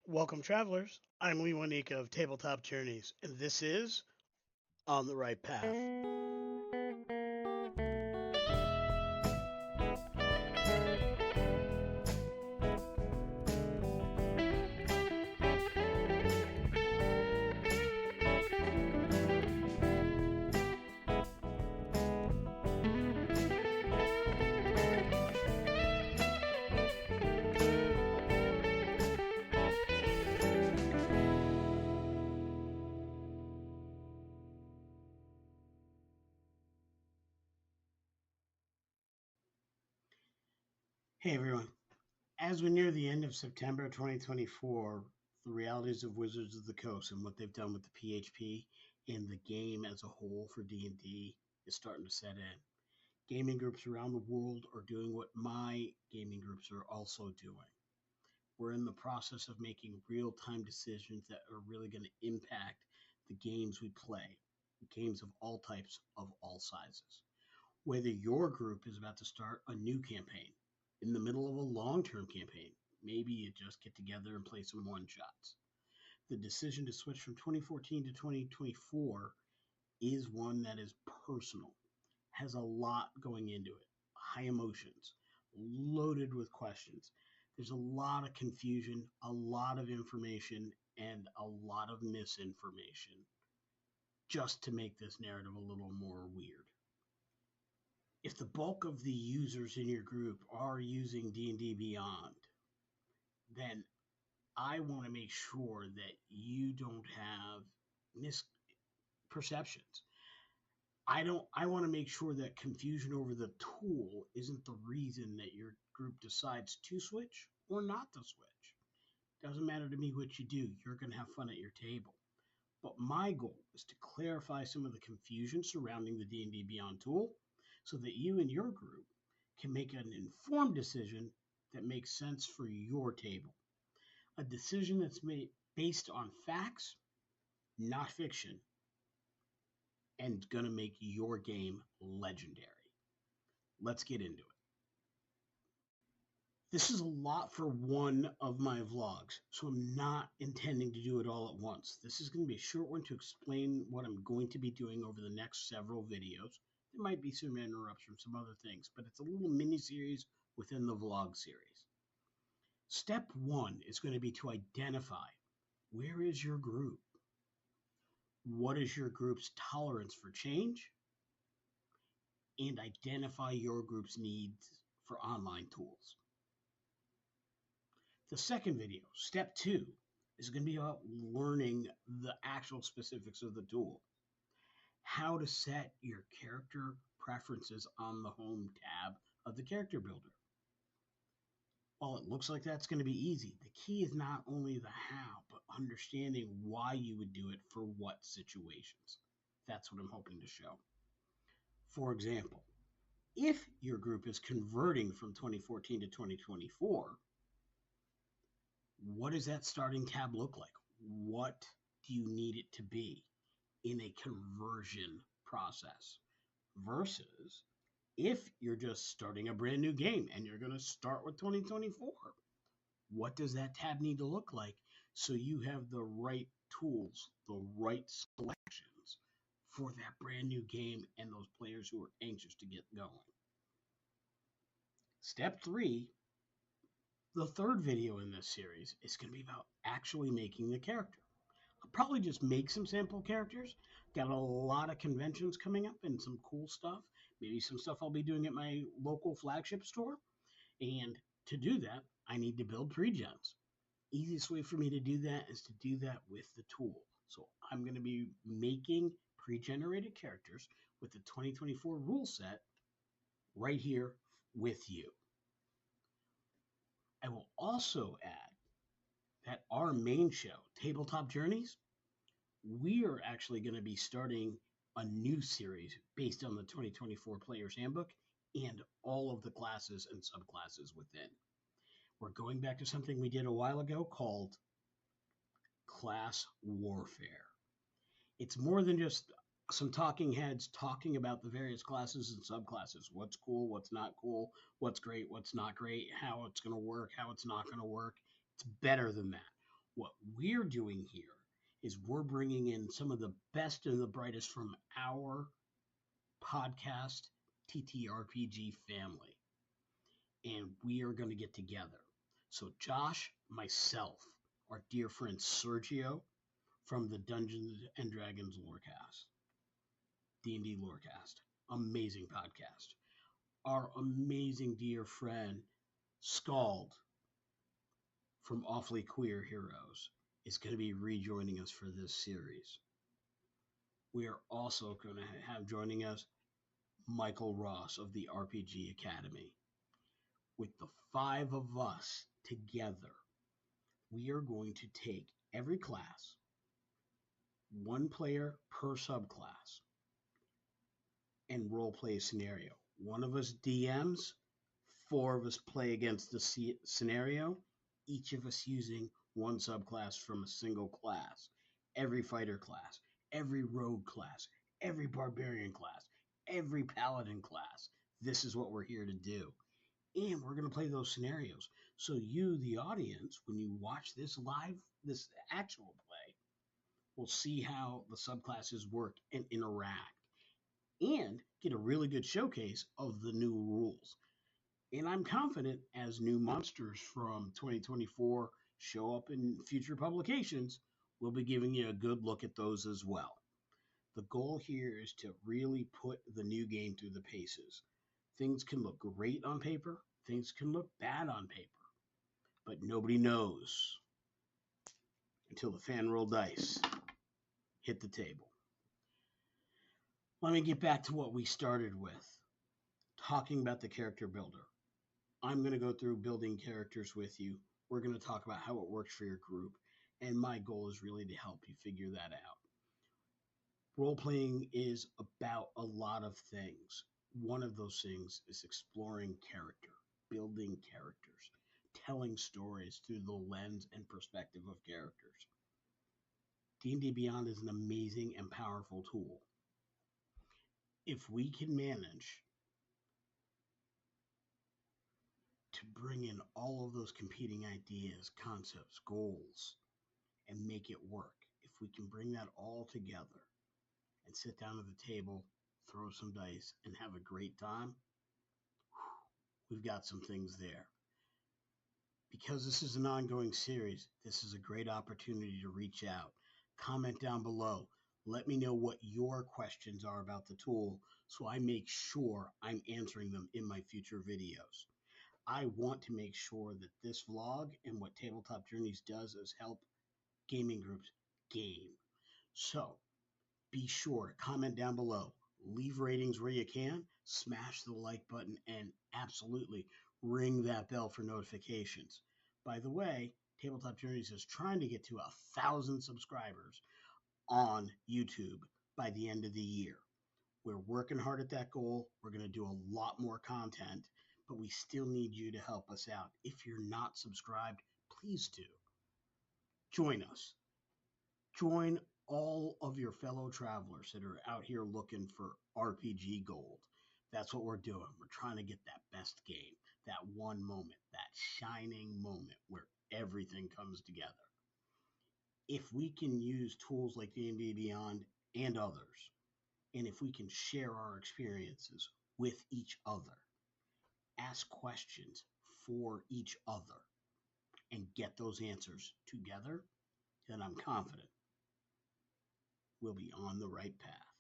Welcome, travelers. I'm Lee Wanika of Tabletop Journeys, and this is On the Right Path. Hey, everyone. As we near the end of September 2024, the realities of Wizards of the Coast and what they've done with the PHP and the game as a whole for D&D is starting to set in. Gaming groups around the world are doing what my gaming groups are also doing. We're in the process of making real time decisions that are really going to impact the games we play, games of all types, of all sizes. Whether your group is about to start a new campaign, in the middle of a long term campaign, maybe you just get together and play some one shots. The decision to switch from 2014 to 2024 is one that is personal, has a lot going into it, high emotions, loaded with questions. There's a lot of confusion, a lot of information, and a lot of misinformation just to make this narrative a little more weird. If the bulk of the users in your group are using D&D Beyond, then I want to make sure that you don't have misperceptions. I want to make sure that confusion over the tool isn't the reason that your group decides to switch or not to switch. Doesn't matter to me what you do. You're going to have fun at your table. But my goal is to clarify some of the confusion surrounding the D&D Beyond tool so that you and your group can make an informed decision that makes sense for your table. A decision that's made based on facts, not fiction, and going to make your game legendary. Let's get into it. This is a lot for one of my vlogs, so I'm not intending to do it all at once. This is going to be a short one to explain what I'm going to be doing over the next several videos. There might be some interruptions, some other things, but it's a little mini series within the vlog series. Step one is going to be to identify where is your group? What is your group's tolerance for change? And identify your group's needs for online tools. The second video, step two, is going to be about learning the actual specifics of the tool. How to set your character preferences on the home tab of the character builder. While it looks like that's going to be easy, the key is not only the how, but understanding why you would do it for what situations. That's what I'm hoping to show. For example, if your group is converting from 2014 to 2024, what does that starting tab look like? What do you need it to be in a conversion process? Versus if you're just starting a brand new game and you're going to start with 2024, what does that tab need to look like so you have the right tools, the right selections for that brand new game and those players who are anxious to get going? Step three, the third video in this series, is going to be about actually making the character. I'll probably just make some sample characters. Got a lot of conventions coming up and some cool stuff. Maybe some stuff I'll be doing at my local flagship store. And to do that, I need to build pre-gens. Easiest way for me to do that is to do that with the tool. So I'm going to be making pre-generated characters with the 2024 rule set right here with you. I will also add that our main show, Tabletop Journeys, we are actually going to be starting a new series based on the 2024 Player's Handbook and all of the classes and subclasses within. We're going back to something we did a while ago called class warfare. It's more than just some talking heads talking about the various classes and subclasses. What's cool, what's not cool, what's great, what's not great, how it's going to work, how it's not going to work. It's better than that. What we're doing here is we're bringing in some of the best and the brightest from our podcast TTRPG family, and we are going to get together. So, Josh, myself, our dear friend Sergio from the Dungeons and Dragons Lorecast, D&D Lorecast, amazing podcast. Our amazing dear friend Scald from Awfully Queer Heroes is going to be rejoining us for this series. We are also going to have joining us Michael Ross of the RPG Academy. With the five of us together, we are going to take every class, one player per subclass, and role play a scenario. One of us DMs, four of us play against the scenario, each of us using one subclass from a single class. Every fighter class, every rogue class, every barbarian class, every paladin class. This is what we're here to do. And we're going to play those scenarios. So you, the audience, when you watch this live, this actual play, will see how the subclasses work and interact and get a really good showcase of the new rules. And I'm confident as new monsters from 2024 show up in future publications, we'll be giving you a good look at those as well. The goal here is to really put the new game through the paces. Things can look great on paper, things can look bad on paper, but nobody knows until the fan roll dice hit the table. Let me get back to what we started with, talking about the character builder. I'm going to go through building characters with you. We're going to talk about how it works for your group, and my goal is really to help you figure that out. Role-playing is about a lot of things. One of those things is exploring character, building characters, telling stories through the lens and perspective of characters. D&D Beyond is an amazing and powerful tool. If we can manage to bring in all of those competing ideas, concepts, goals, and make it work, if we can bring that all together and sit down at the table, throw some dice, and have a great time, we've got some things there. Because this is an ongoing series, this is a great opportunity to reach out. Comment down below. Let me know what your questions are about the tool so I make sure I'm answering them in my future videos. I want to make sure that this vlog and what Tabletop Journeys does is help gaming groups game. So be sure to comment down below, leave ratings where you can, smash the like button, and absolutely ring that bell for notifications. By the way, Tabletop Journeys is trying to get to 1,000 subscribers on YouTube by the end of the year. We're working hard at that goal. We're going to do a lot more content, but we still need you to help us out. If you're not subscribed, please do. Join us. Join all of your fellow travelers that are out here looking for RPG gold. That's what we're doing. We're trying to get that best game, that one moment, that shining moment where everything comes together. If we can use tools like D&D Beyond and others, and if we can share our experiences with each other, ask questions for each other, and get those answers together, then I'm confident we'll be on the right path.